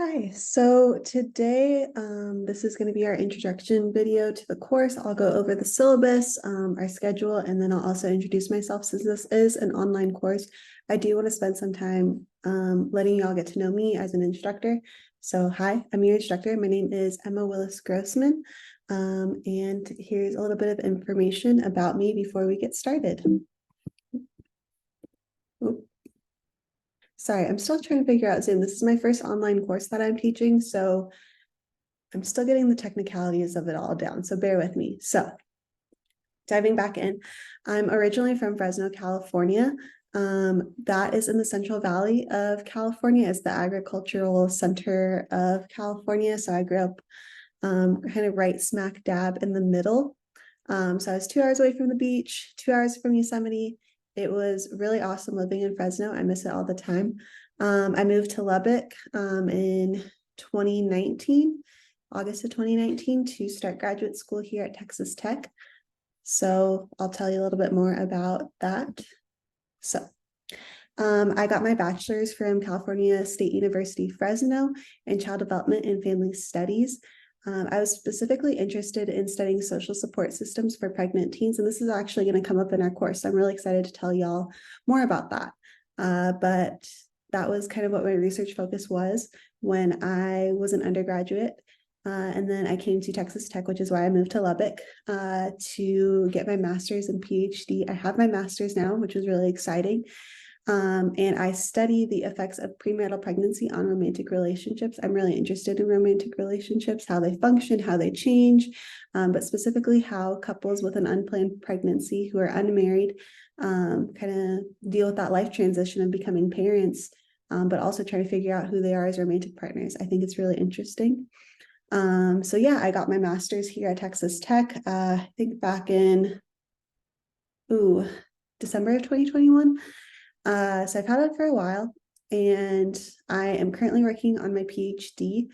Hi, so today this is going to be our introduction video to the course. I'll go over the syllabus, our schedule, and then I'll also introduce myself since this is an online course. I do want to spend some time letting y'all get to know me as an instructor. So hi, I'm your instructor. My name is Emma Willis-Grossmann, and here's a little bit of information about me before we get started. Oop. Sorry, I'm still trying to figure out Zoom. This is my first online course that I'm teaching, so I'm still getting the technicalities of it all down, so bear with me. So diving back in, I'm originally from Fresno, California. That is in the Central Valley of California. It's the agricultural center of California. So I grew up kind of right smack dab in the middle. So I was 2 hours away from the beach, 2 hours from Yosemite. It was really awesome living in Fresno. I miss it all the time. I moved to Lubbock in 2019, August of 2019, to start graduate school here at Texas Tech. So I'll tell you a little bit more about that. So I got my bachelor's from California State University, Fresno, in child development and family studies. I was specifically interested in studying social support systems for pregnant teens, and this is actually going to come up in our course. So I'm really excited to tell y'all more about that. But that was kind of what my research focus was when I was an undergraduate. And then I came to Texas Tech, which is why I moved to Lubbock to get my master's and PhD. I have my master's now, which was really exciting. And I study the effects of premarital pregnancy on romantic relationships. I'm really interested in romantic relationships, how they function, how they change, but specifically how couples with an unplanned pregnancy who are unmarried kind of deal with that life transition of becoming parents, but also try to figure out who they are as romantic partners. I think it's really interesting. So yeah, I got my master's here at Texas Tech, I think back in December of 2021. So I've had it for a while, and I am currently working on my PhD.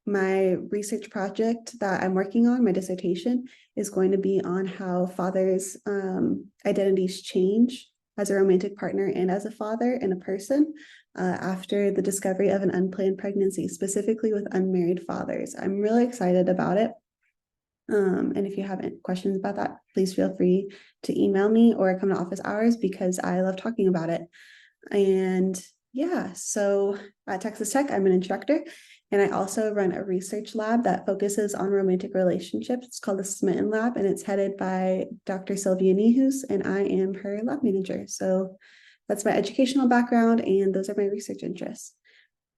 My research project that I'm working on, my dissertation, is going to be on how fathers' identities change as a romantic partner and as a father and a person after the discovery of an unplanned pregnancy, specifically with unmarried fathers. I'm really excited about it. And if you have any questions about that, please feel free to email me or come to office hours because I love talking about it. And yeah, so at Texas Tech, I'm an instructor, and I also run a research lab that focuses on romantic relationships. It's called the Smitten Lab, and it's headed by Dr. Sylvia Nihus, and I am her lab manager. So that's my educational background, and those are my research interests.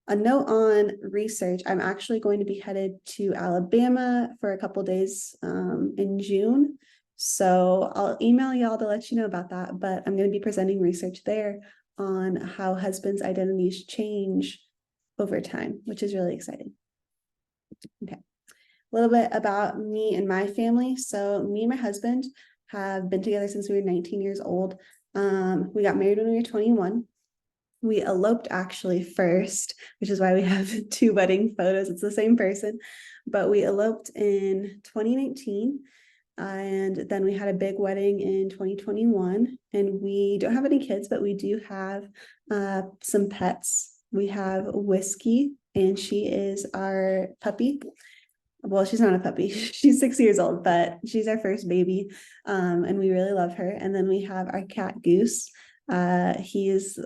A note on research, I'm actually going to be headed to Alabama for a couple days in June. So I'll email y'all to let you know about that, but I'm going to be presenting research there on how husbands' identities change over time, which is really exciting. Okay, a little bit about me and my family. So me and my husband have been together since we were 19 years old. We got married when we were 21. We eloped actually first, which is why we have two wedding photos. It's the same person, but we eloped in 2019. And then we had a big wedding in 2021, and we don't have any kids, but we do have some pets. We have Whiskey, and she is our puppy. Well, she's not a puppy. She's 6 years old, but she's our first baby, and we really love her. And then we have our cat Goose. He is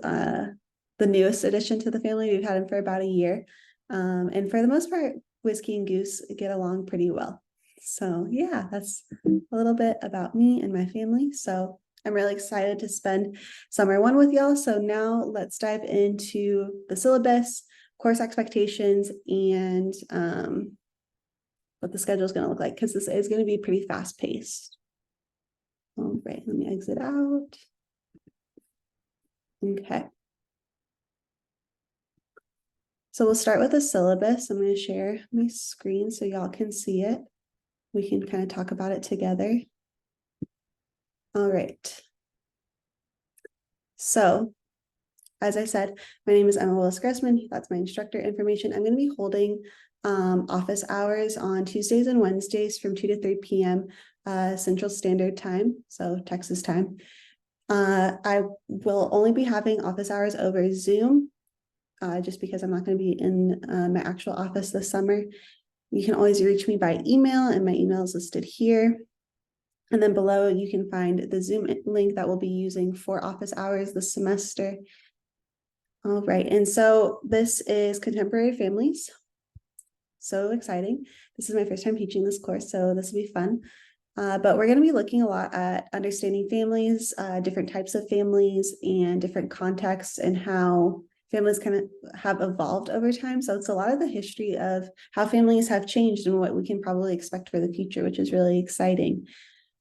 the newest addition to the family. We've had him for about a year. And for the most part, Whiskey and Goose get along pretty well. So yeah, that's a little bit about me and my family. So I'm really excited to spend summer one with y'all. So now let's dive into the syllabus, course expectations, and what the schedule is going to look like, because this is going to be pretty fast paced. All right, let me exit out. Okay. So we'll start with the syllabus. I'm going to share my screen so y'all can see it. We can kind of talk about it together. All right. So, as I said, my name is Emma Willis-Grossmann. That's my instructor information. I'm going to be holding office hours on Tuesdays and Wednesdays from 2 to 3 p.m. Central Standard Time, so Texas time. I will only be having office hours over Zoom. just because I'm not going to be in my actual office this summer. You can always reach me by email, and my email is listed here. And then below, you can find the Zoom link that we'll be using for office hours this semester. All right, and so this is Contemporary Families. So exciting. This is my first time teaching this course, so this will be fun. But we're going to be looking a lot at understanding families, different types of families, and different contexts, and how families kind of have evolved over time. So it's a lot of the history of how families have changed and what we can probably expect for the future, which is really exciting.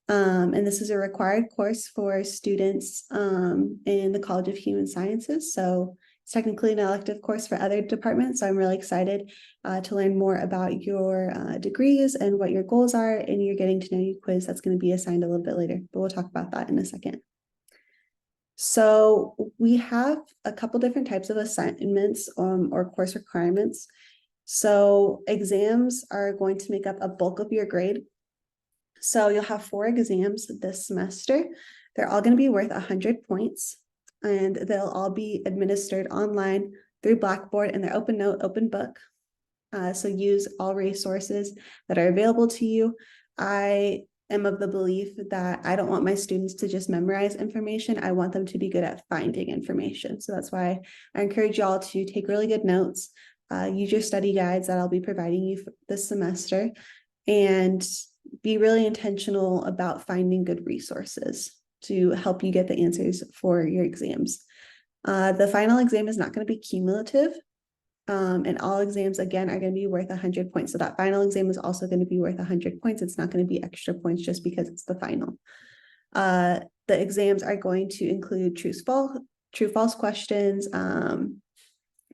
And this is a required course for students in the College of Human Sciences. So it's technically an elective course for other departments. So I'm really excited to learn more about your degrees and what your goals are, and your getting to know you quiz that's going to be assigned a little bit later, but we'll talk about that in a second. So we have a couple different types of assignments or course requirements. So exams are going to make up a bulk of your grade. So you'll have 4 exams this semester. They're all going to be worth 100 points, and they'll all be administered online through Blackboard, and they're open note, open book. So use all resources that are available to you. I am of the belief that I don't want my students to just memorize information. I want them to be good at finding information. So that's why I encourage y'all to take really good notes, use your study guides that I'll be providing you this semester, and be really intentional about finding good resources to help you get the answers for your exams. The final exam is not going to be cumulative, and all exams, again, are going to be worth 100 points. So that final exam is also going to be worth 100 points. It's not going to be extra points just because it's the final. The exams are going to include true, false questions,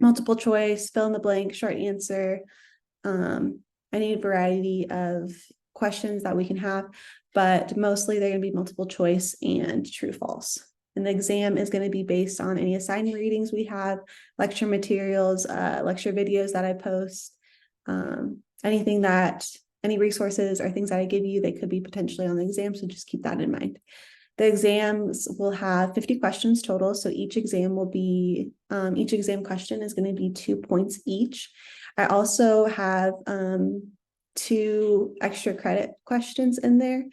multiple choice, fill in the blank, short answer, any variety of questions that we can have, but mostly they're going to be multiple choice and true false. And the exam is going to be based on any assigned readings we have, lecture materials, lecture videos that I post, any resources or things that I give you, they could be potentially on the exam, so just keep that in mind. The exams will have 50 questions total, so each exam question is going to be 2 points each. I also have 2 extra credit questions in there,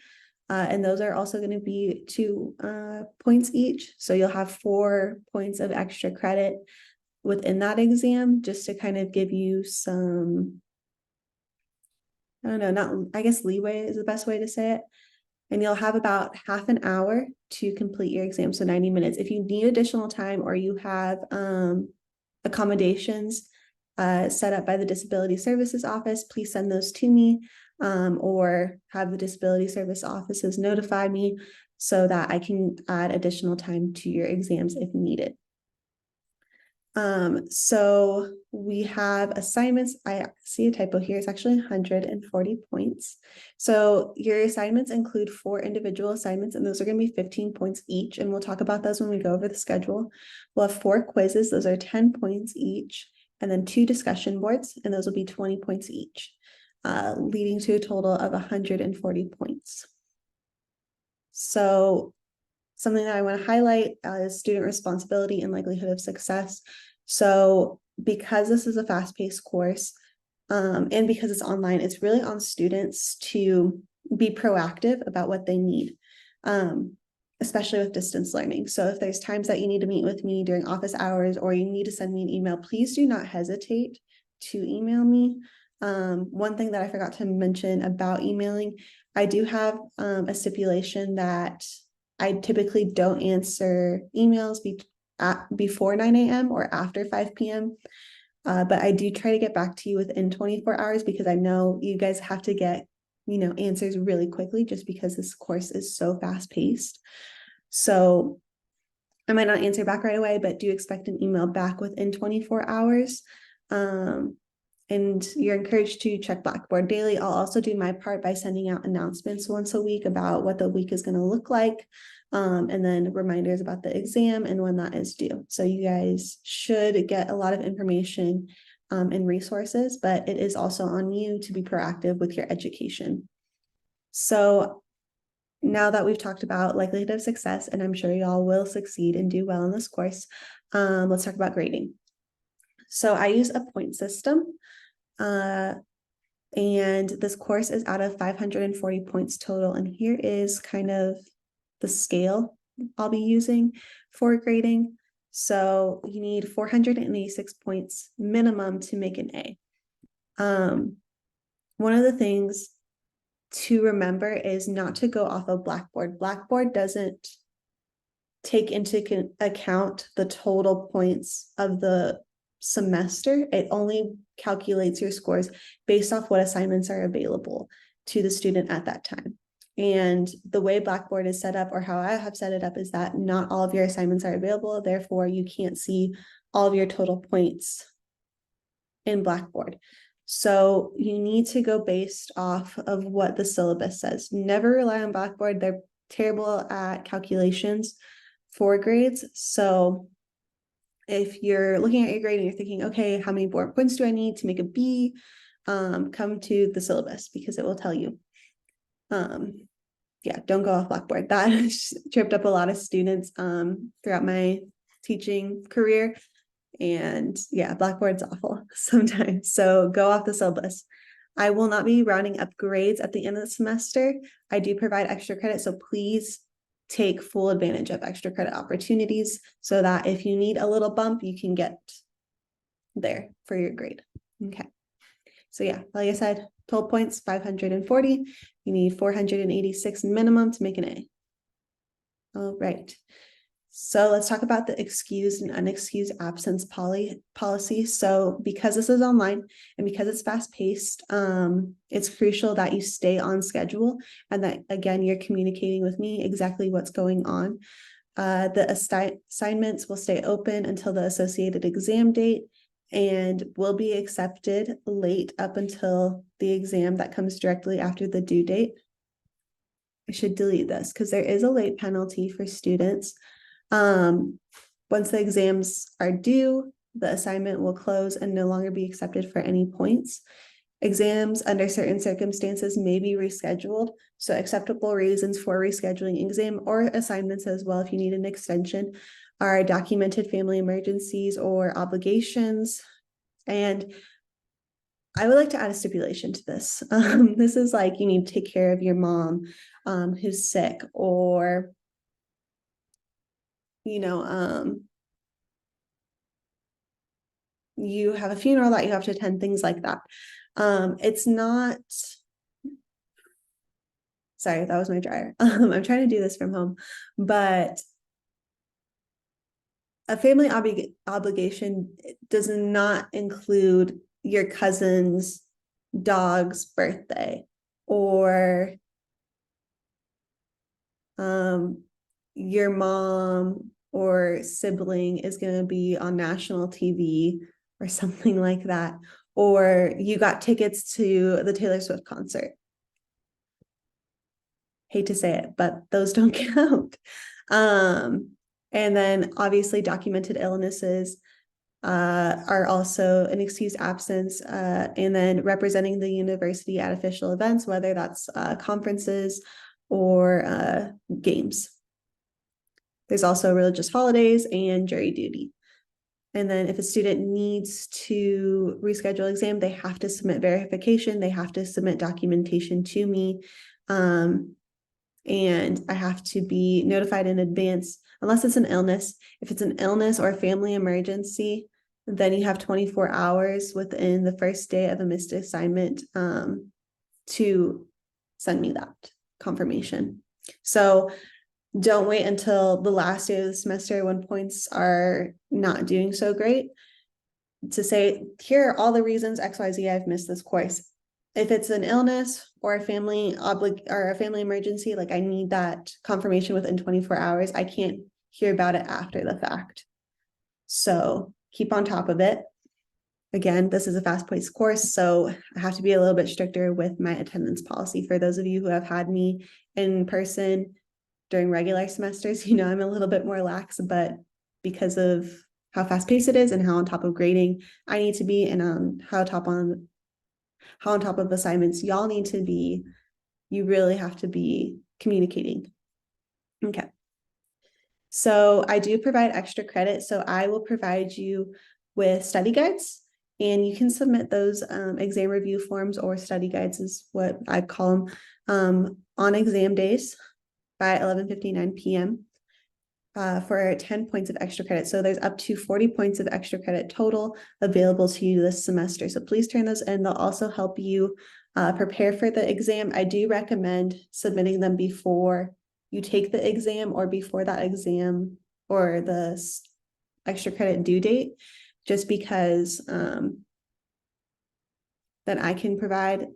and those are also going to be 2 points each. So you'll have 4 points of extra credit within that exam, just to kind of give you some, I don't know, I guess leeway is the best way to say it. And you'll have about half an hour to complete your exam, so 90 minutes. If you need additional time, or you have accommodations set up by the Disability Services Office, please send those to me, or have the Disability Service Offices notify me so that I can add additional time to your exams if needed. So we have assignments. I see a typo here. It's actually 140 points. So your assignments include 4 individual assignments, and those are going to be 15 points each. And we'll talk about those when we go over the schedule. We'll have 4 quizzes. Those are 10 points each, and then 2 discussion boards, and those will be 20 points each, leading to a total of 140 points. So something that I want to highlight is student responsibility and likelihood of success. So because this is a fast-paced course, and because it's online, it's really on students to be proactive about what they need, especially with distance learning. So if there's times that you need to meet with me during office hours, or you need to send me an email, please do not hesitate to email me. One thing that I forgot to mention about emailing, I do have a stipulation that I typically don't answer emails before 9 a.m. or after 5 p.m. But I do try to get back to you within 24 hours, because I know you guys have to get, answers really quickly, just because this course is so fast paced. So I might not answer back right away, but do expect an email back within 24 hours. And you're encouraged to check Blackboard daily. I'll also do my part by sending out announcements once a week about what the week is going to look like, and then reminders about the exam and when that is due. So you guys should get a lot of information and resources, but it is also on you to be proactive with your education. So now that we've talked about likelihood of success, and I'm sure y'all will succeed and do well in this course, let's talk about grading. So I use a point system. And this course is out of 540 points total. And here is kind of the scale I'll be using for grading. So you need 486 points minimum to make an A. One of the things to remember is not to go off of Blackboard. Blackboard doesn't take into account the total points of the semester. It only calculates your scores based off what assignments are available to the student at that time. And the way Blackboard is set up, or how I have set it up, is that not all of your assignments are available. Therefore, you can't see all of your total points in Blackboard. So you need to go based off of what the syllabus says. Never rely on Blackboard. They're terrible at calculations for grades. So if you're looking at your grade and you're thinking, okay, how many more points do I need to make a B? Come to the syllabus because it will tell you. Yeah, don't go off Blackboard. That tripped up a lot of students throughout my teaching career. And yeah, Blackboard's awful sometimes. So go off the syllabus. I will not be rounding up grades at the end of the semester. I do provide extra credit, so please take full advantage of extra credit opportunities so that if you need a little bump, you can get there for your grade. Okay. So yeah, like I said, 12 points, 540. You need 486 minimum to make an A. All right. So let's talk about the excused and unexcused absence policy. So because this is online and because it's fast paced, it's crucial that you stay on schedule and that, again, you're communicating with me exactly what's going on. The assignments will stay open until the associated exam date and will be accepted late up until the exam that comes directly after the due date. I should delete this because there is a late penalty for students. Once the exams are due, the assignment will close and no longer be accepted for any points. Exams under certain circumstances may be rescheduled. So acceptable reasons for rescheduling exam or assignments as well, if you need an extension, are documented family emergencies or obligations. And I would like to add a stipulation to this. This is like you need to take care of your mom who's sick, or you have a funeral that you have to attend, things like that. It's not, sorry, that was my dryer. I'm trying to do this from home, but a family obligation does not include your cousin's dog's birthday, or your mom or sibling is going to be on national TV or something like that, or you got tickets to the Taylor Swift concert. Hate to say it, but those don't count. And then obviously documented illnesses are also an excused absence, and then representing the university at official events, whether that's conferences or games. There's also religious holidays and jury duty. And then if a student needs to reschedule exam, they have to submit verification. They have to submit documentation to me. And I have to be notified in advance, unless it's an illness. If it's an illness or a family emergency, then you have 24 hours within the first day of a missed assignment to send me that confirmation. So don't wait until the last day of the semester when points are not doing so great to say, here are all the reasons XYZ I've missed this course. If it's an illness or a family emergency, like I need that confirmation within 24 hours. I can't hear about it after the fact. So keep on top of it. Again, this is a fast-paced course, so I have to be a little bit stricter with my attendance policy. For those of you who have had me in person during regular semesters, I'm a little bit more lax, but because of how fast-paced it is and how on top of grading I need to be, and how on top of assignments y'all need to be, you really have to be communicating. Okay. So I do provide extra credit. So I will provide you with study guides, and you can submit those exam review forms, or study guides is what I call them, on exam days by 11:59 p.m. For 10 points of extra credit. So there's up to 40 points of extra credit total available to you this semester. So please turn those in. They'll also help you prepare for the exam. I do recommend submitting them before you take the exam, or before that exam or the extra credit due date, just because then I can provide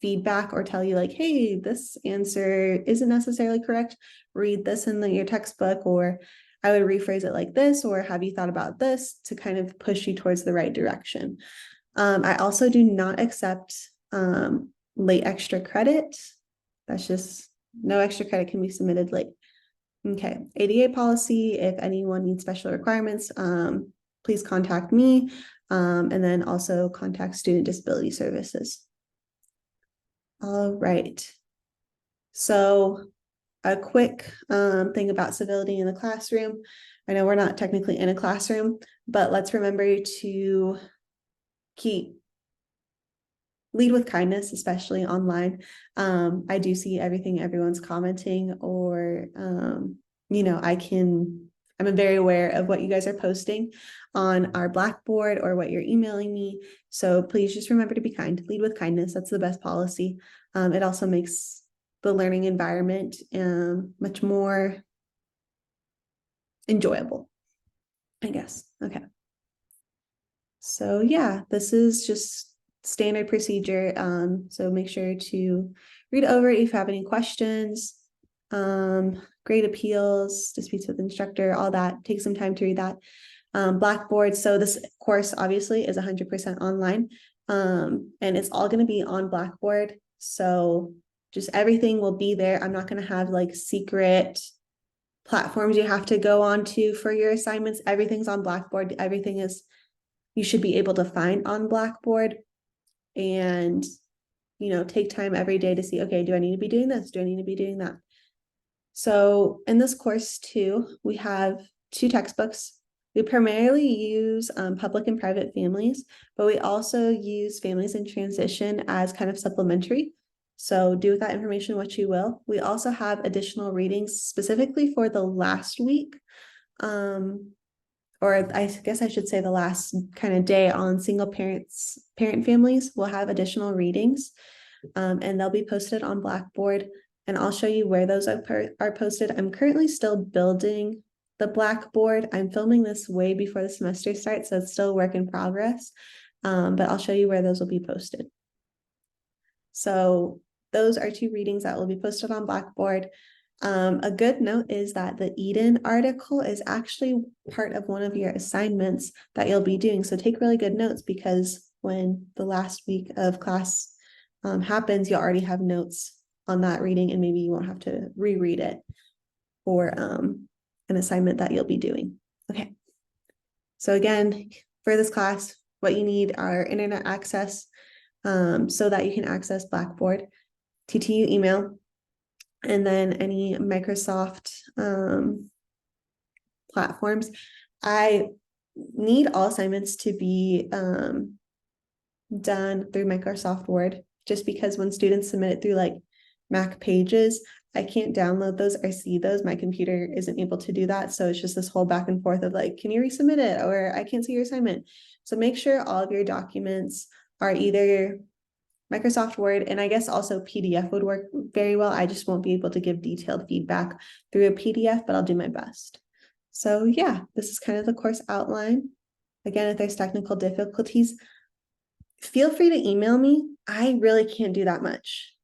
feedback or tell you like, hey, this answer isn't necessarily correct. Read this in your textbook, or I would rephrase it like this, or have you thought about this, to kind of push you towards the right direction. I also do not accept late extra credit. That's just, no extra credit can be submitted late. Okay, ADA policy, if anyone needs special requirements, please contact me, and then also contact Student Disability Services. All right. So a quick thing about civility in the classroom. I know we're not technically in a classroom, but let's remember to lead with kindness, especially online. I do see everything everyone's commenting, or I'm very aware of what you guys are posting on our Blackboard or what you're emailing me. So please just remember to be kind, lead with kindness. That's the best policy. It also makes the learning environment much more enjoyable, I guess. Okay. So yeah, this is just standard procedure. So make sure to read over if you have any questions, grade appeals, disputes with instructor, all that. Take some time to read that. Blackboard. So this course obviously is 100% online, and it's all going to be on Blackboard. So just everything will be there. I'm not going to have like secret platforms you have to go on to for your assignments. Everything's on Blackboard. Everything is, you should be able to find on Blackboard, and take time every day to see, okay, do I need to be doing this? Do I need to be doing that? So in this course too, we have 2 textbooks. We primarily use public and private families, but we also use families in transition as kind of supplementary. So do with that information what you will. We also have additional readings specifically for the last week, or I guess I should say the last kind of day on single parent families. We'll have additional readings, and they'll be posted on Blackboard, and I'll show you where those are posted. I'm currently still building the Blackboard. I'm filming this way before the semester starts, so it's still a work in progress, but I'll show you where those will be posted. So those are 2 readings that will be posted on Blackboard. A good note is that the Eden article is actually part of one of your assignments that you'll be doing. So take really good notes, because when the last week of class happens, you'll already have notes on that reading, and maybe you won't have to reread it for an assignment that you'll be doing. Okay. So again, for this class, what you need are internet access, so that you can access Blackboard, TTU email, and then any Microsoft platforms. I need all assignments to be done through Microsoft Word, just because when students submit it through like Mac Pages, I can't download those or see those. My computer isn't able to do that. So it's just this whole back and forth of like, can you resubmit it? Or I can't see your assignment. So make sure all of your documents are either Microsoft Word, and I guess also PDF would work very well. I just won't be able to give detailed feedback through a PDF, but I'll do my best. So yeah, this is kind of the course outline. Again, if there's technical difficulties, feel free to email me. I really can't do that much.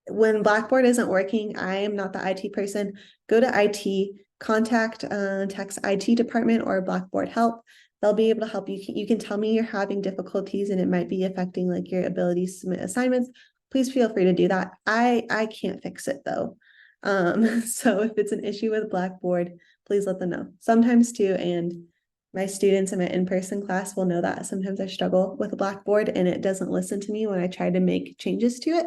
When Blackboard isn't working, I am not the IT person. Go to IT, contact text IT department or Blackboard help. They'll be able to help you. You can tell me you're having difficulties and it might be affecting like your ability to submit assignments. Please feel free to do that. I can't fix it though. So if it's an issue with Blackboard, please let them know. Sometimes too, and my students in my in-person class will know that sometimes I struggle with a Blackboard and it doesn't listen to me when I try to make changes to it.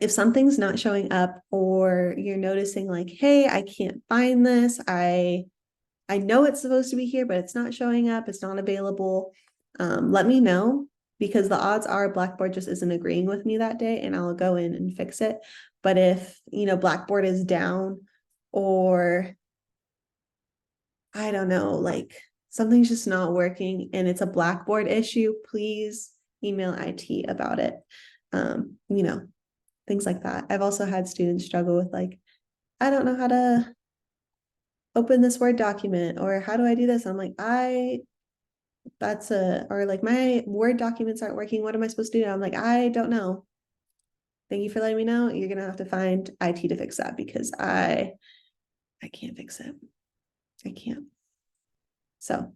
If something's not showing up, or you're noticing like, hey, I can't find this, I I know it's supposed to be here, but it's not showing up, it's not available. Let me know, because the odds are Blackboard just isn't agreeing with me that day, and I'll go in and fix it. But if, Blackboard is down, or I don't know, like something's just not working and it's a Blackboard issue, please email IT about it. Things like that. I've also had students struggle with, like, I don't know how to open this Word document, or how do I do this? I'm like, or like my Word documents aren't working. What am I supposed to do? I'm like, I don't know. Thank you for letting me know. You're gonna have to find IT to fix that, because I can't fix it. I can't. So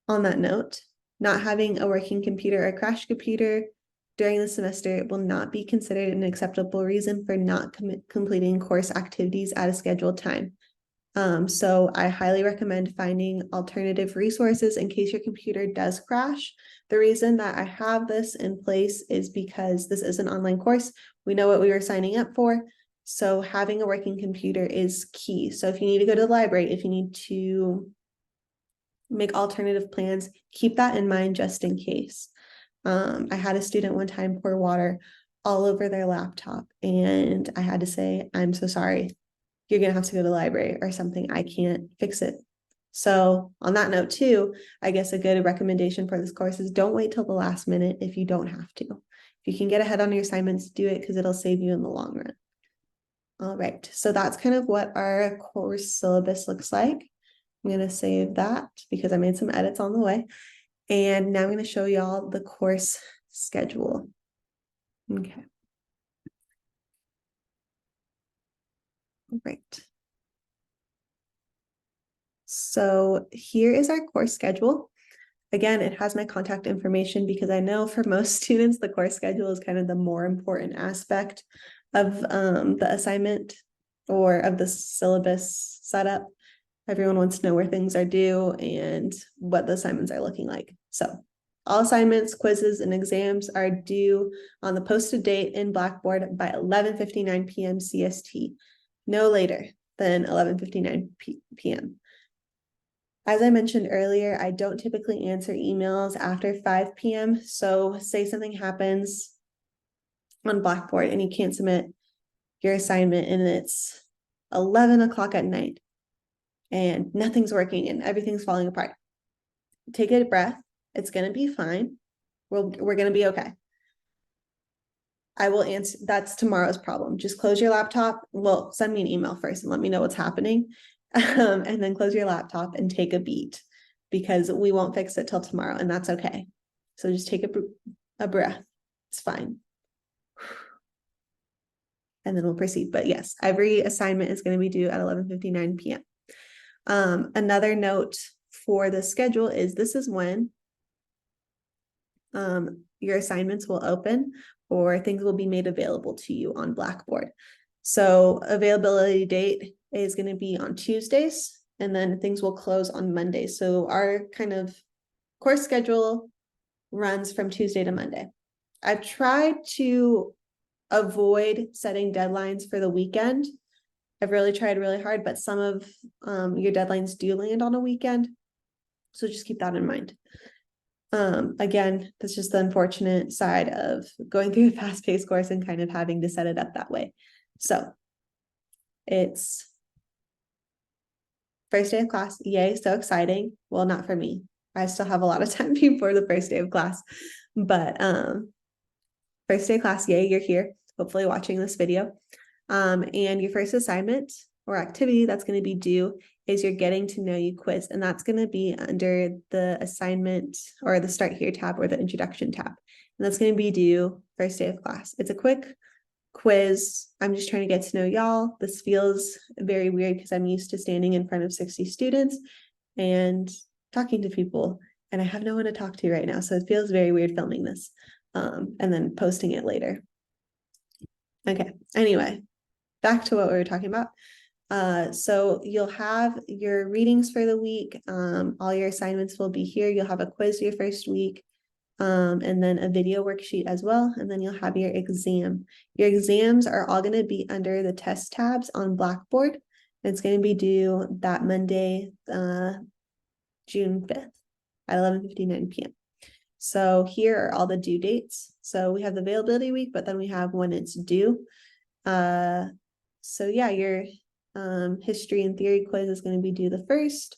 on that note, not having a working computer or a crashed computer during the semester will not be considered an acceptable reason for not completing course activities at a scheduled time. So I highly recommend finding alternative resources in case your computer does crash. The reason that I have this in place is because this is an online course. We know what we were signing up for. So having a working computer is key. So if you need to go to the library, if you need to make alternative plans, keep that in mind just in case. I had a student one time pour water all over their laptop, and I had to say, I'm so sorry. You're going to have to go to the library or something. I can't fix it. So on that note too, I guess a good recommendation for this course is don't wait till the last minute if you don't have to. If you can get ahead on your assignments, do it, because it'll save you in the long run. All right, so that's kind of what our course syllabus looks like. I'm going to save that because I made some edits on the way. And now I'm going to show y'all the course schedule. Okay. All right. So here is our course schedule. Again, it has my contact information, because I know for most students, the course schedule is kind of the more important aspect of the assignment or of the syllabus setup. Everyone wants to know where things are due and what the assignments are looking like. So all assignments, quizzes, and exams are due on the posted date in Blackboard by 11:59 p.m. CST, no later than 11:59 p.m. As I mentioned earlier, I don't typically answer emails after 5 p.m. So say something happens on Blackboard and you can't submit your assignment and it's 11 o'clock at night and nothing's working and everything's falling apart. Take a breath. It's going to be fine. We're going to be okay. I will answer. That's tomorrow's problem. Just close your laptop. Well, send me an email first and let me know what's happening. And then close your laptop and take a beat, because we won't fix it till tomorrow, and that's okay. So just take a breath. It's fine. And then we'll proceed. But yes, every assignment is going to be due at 11:59 p.m. Another note for the schedule is this is when your assignments will open, or things will be made available to you on Blackboard. So availability date is going to be on Tuesdays, and then things will close on Mondays. So our kind of course schedule runs from Tuesday to Monday. I've tried to avoid setting deadlines for the weekend. I've really tried really hard, but some of your deadlines do land on a weekend. So just keep that in mind. Again, that's just the unfortunate side of going through a fast-paced course and kind of having to set it up that way. So it's first day of class. Yay, so exciting. Well, not for me. I still have a lot of time before the first day of class, but first day of class, yay, you're here, hopefully watching this video. And your first assignment or activity that's going to be due is your getting to know you quiz, and that's going to be under the assignment or the start here tab or the introduction tab, and that's going to be due first day of class. It's a quick quiz. I'm just trying to get to know y'all. This feels very weird because I'm used to standing in front of 60 students and talking to people, and I have no one to talk to right now, so it feels very weird filming this and then posting it later. Okay, anyway, back to what we were talking about. So you'll have your readings for the week. All your assignments will be here. You'll have a quiz your first week, and then a video worksheet as well. And then you'll have your exam. Your exams are all going to be under the test tabs on Blackboard. It's going to be due that Monday, June 5th at 11:59 p.m. So here are all the due dates. So we have the availability week, but then we have when it's due. So yeah, your history and theory quiz is going to be due the 1st.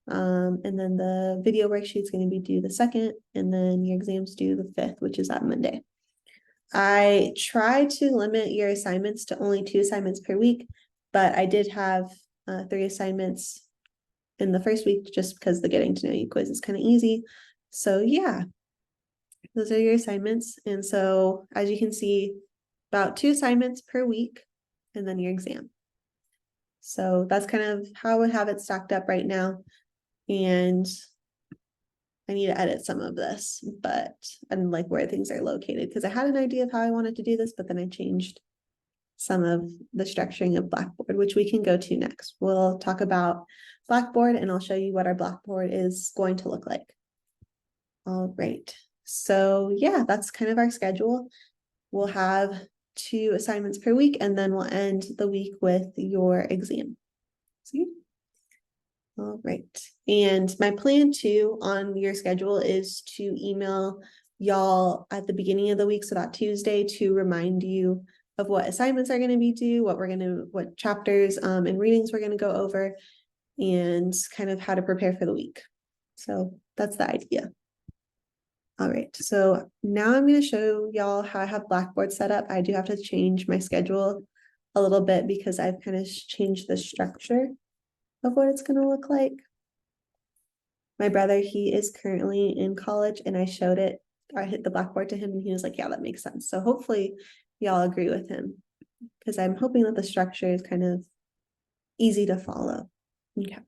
And then the video worksheet is going to be due the 2nd, and then your exams due the 5th, which is that Monday. I try to limit your assignments to only 2 assignments per week, but I did have 3 assignments in the first week just because the getting to know you quiz is kind of easy. So yeah, those are your assignments. And so as you can see, about 2 assignments per week and then your exam. So that's kind of how I would have it stacked up right now. And I need to edit some of this, but and like where things are located, because I had an idea of how I wanted to do this, but then I changed some of the structuring of Blackboard, which we can go to next. We'll talk about Blackboard and I'll show you what our Blackboard is going to look like. All right. So yeah, that's kind of our schedule. We'll have 2 assignments per week, and then we'll end the week with your exam. See? All right. And my plan too on your schedule is to email y'all at the beginning of the week, so that Tuesday, to remind you of what assignments are going to be due, what chapters and readings we're going to go over, and kind of how to prepare for the week. So that's the idea. All right, so now I'm going to show y'all how I have Blackboard set up. I do have to change my schedule a little bit because I've kind of changed the structure of what it's going to look like. My brother, he is currently in college, and I hit the Blackboard to him, and he was like, yeah, that makes sense. So hopefully y'all agree with him, because I'm hoping that the structure is kind of easy to follow. Okay. I'm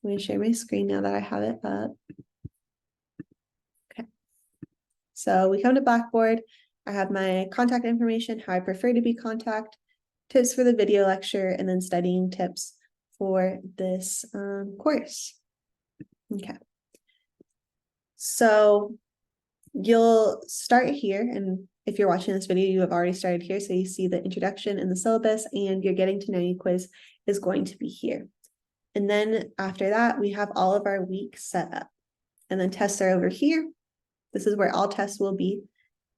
going to share my screen now that I have it up. Okay. So we come to Blackboard. I have my contact information, how I prefer to be contacted, tips for the video lecture, and then studying tips for this course. Okay. So you'll start here, and if you're watching this video, you have already started here. So you see the introduction and the syllabus, and your getting to know you quiz is going to be here. And then after that, we have all of our weeks set up, and then tests are over here. This is where all tests will be.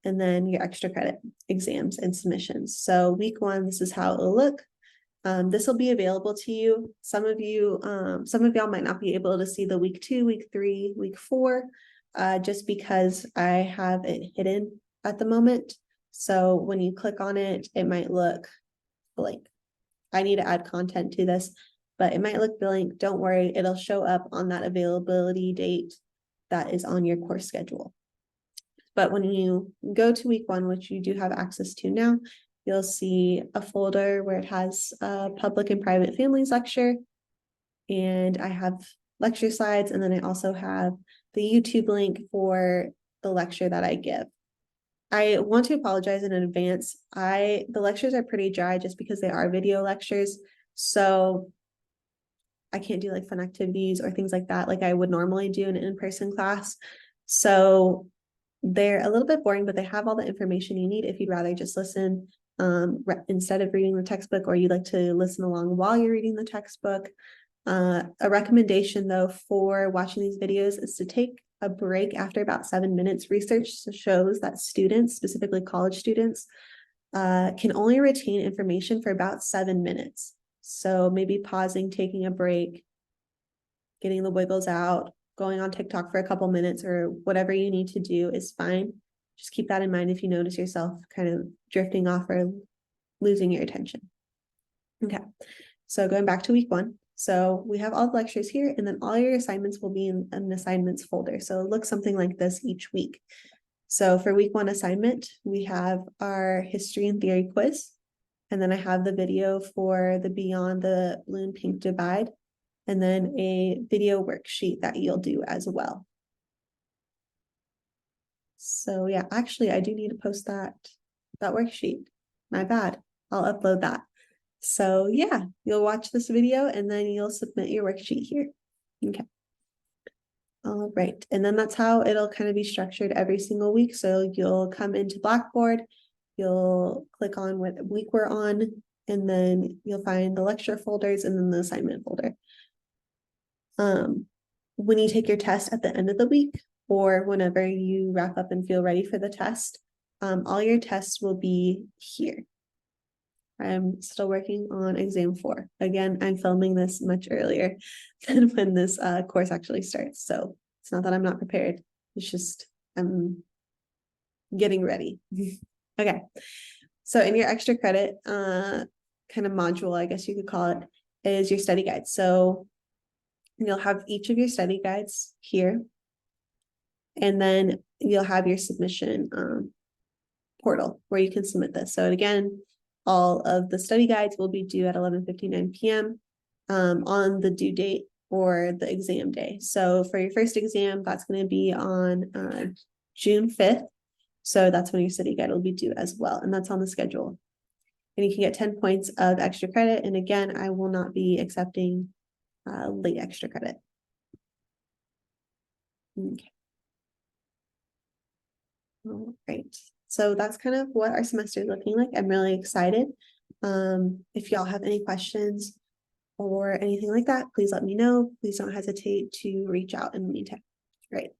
And then your extra credit exams and submissions. So week 1, this is how it will look. This will be available to you. Some of y'all might not be able to see the week 2, week 3, week 4, just because I have it hidden at the moment. So when you click on it, it might look blank. I need to add content to this, but it might look blank. Don't worry, it'll show up on that availability date that is on your course schedule. But when you go to week 1, which you do have access to now, you'll see a folder where it has a public and private families lecture. And I have lecture slides, and then I also have the YouTube link for the lecture that I give. I want to apologize in advance. The lectures are pretty dry just because they are video lectures. So I can't do like fun activities or things like that like I would normally do in an in-person class. So they're a little bit boring, but they have all the information you need if you'd rather just listen instead of reading the textbook, or you'd like to listen along while you're reading the textbook. A recommendation though for watching these videos is to take a break after about 7 minutes. Research shows that students, specifically college students, can only retain information for about 7 minutes. So maybe pausing, taking a break, getting the wiggles out, going on TikTok for a couple minutes, or whatever you need to do is fine. Just keep that in mind if you notice yourself kind of drifting off or losing your attention. Okay, so going back to week 1. So we have all the lectures here, and then all your assignments will be in an assignments folder. So it looks something like this each week. So for week 1 assignment, we have our history and theory quiz. And then I have the video for the Beyond the Blue and Pink Divide, and then a video worksheet that you'll do as well. So yeah, actually I do need to post that worksheet. My bad. I'll upload that. So yeah, you'll watch this video and then you'll submit your worksheet here. Okay. All right, and then that's how it'll kind of be structured every single week. So you'll come into Blackboard, you'll click on what week we're on, and then you'll find the lecture folders and then the assignment folder. When you take your test at the end of the week, or whenever you wrap up and feel ready for the test, all your tests will be here. I'm still working on exam 4. Again, I'm filming this much earlier than when this course actually starts. So it's not that I'm not prepared. It's just I'm getting ready. Okay. So in your extra credit kind of module, I guess you could call it, is your study guide. So you'll have each of your study guides here. And then you'll have your submission portal where you can submit this. So again, all of the study guides will be due at 11:59 p.m. On the due date or the exam day. So for your first exam, that's going to be on June 5th. So that's when your study guide will be due as well. And that's on the schedule. And you can get 10 points of extra credit. And again, I will not be accepting late extra credit. Okay. All right. So that's kind of what our semester is looking like. I'm really excited. If y'all have any questions or anything like that, please let me know. Please don't hesitate to reach out in the meantime. Great.